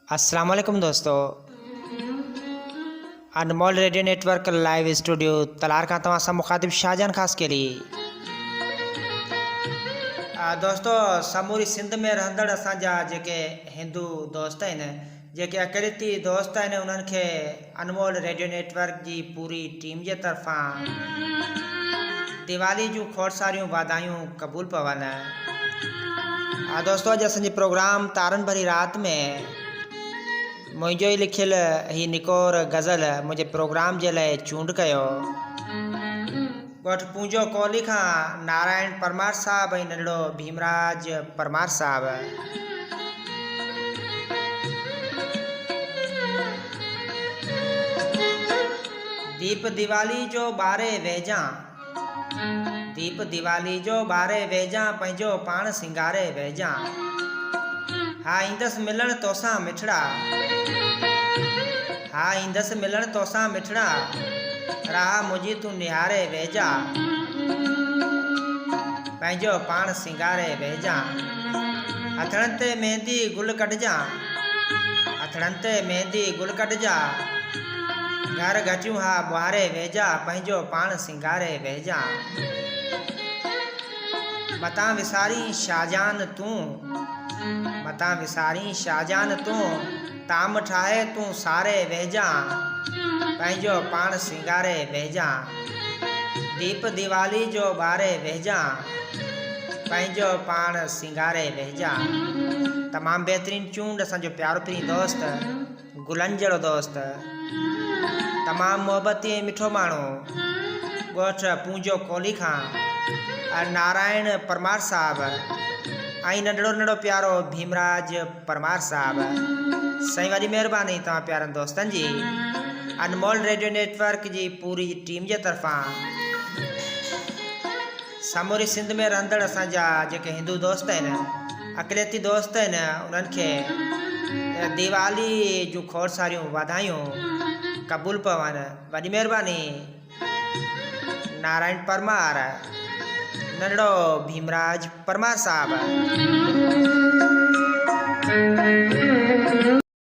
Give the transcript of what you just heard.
अस्सलाम वालेकुम दोस्तों, अनमोल रेडियो नेटवर्क लाइव स्टूडियो तलार का तमाशा मुखातिब शाहजहान खास के लिए दोस्तों समूरी सिंध में रहंदड़ असांजा जेके हिंदू दोस्त आहिनि, जेके अक़लियती दोस्त आहिनि, उन्हनि खे अनमोल रेडियो नेटवर्क जी पूरी टीम जे तरफ़ां दिवाली जूं खोड़ सारियूं वाधायूं क़बूल पवनि। दोस्तों अॼु असांजे प्रोग्राम तारनि भरी रात में मुंहिंजो ई लिखियल ही निकोर गज़ल मुंहिंजे प्रोग्राम जे लाइ चूंड कयो। ॻोठ पूंजो कोहली खां नारायण परमार साहब ऐं नंढड़ो भीमराज परमार साहब। दीप दिवाली जो ॿारे वेझां, दीप दिवाली जो ॿारे वेझां, पंहिंजो पाण सिंगारे वेझां। हा ईंदसि मिलण तोसां मिठड़ा, हा ईंदसि मिलण तोसां मिठड़ा, राह मुंहिंजी तूं निहारे वेझा, पंहिंजो पाण सिंगारे वेझां। हथड़नि ते मेहंदी गुल कढजां, हथड़नि ते मेहंदी गुल कढजां, घर गचियूं हा ॿुहारे वेझा, पंहिंजो पाण सिंगारे वेझां। मतां विसारी शाहजहान तूं, मतां विसारी शाहजहान तूं, ताम ठाहे तूं सारे वेझां, पंहिंजो पाण सिंगारे वेझां। दीप दिवाली जो ॿारे वेझां, पंहिंजो पाण सिंगारे वेझां। तमामु बहितरीनु चूंड असांजो प्यारो प्रिय दोस्त, गुलनि जहिड़ो दोस्त, तमामु मोहबती ऐं मिठो माण्हू, ॻोठ पूंजो कोहली खां नारायण परमार साहब ऐं नंढड़ो प्यारो भीमराज परमार साहब। साईं वॾी महिरबानी तव्हां प्यारनि दोस्तनि जी, अनमोल रेडियो नेटवर्क जी पूरी टीम जे तरफ़ां समूरी सिंध में रहंदड़ असांजा जेके हिंदू दोस्त आहिनि, अक़लियती दोस्त आहिनि, उन्हनि खे दिवाली जूं खोड़ सारियूं वाधायूं क़बूल पवनि। वॾी महिरबानी नारायण परमार, नंढड़ो भीमराज परमार साहब।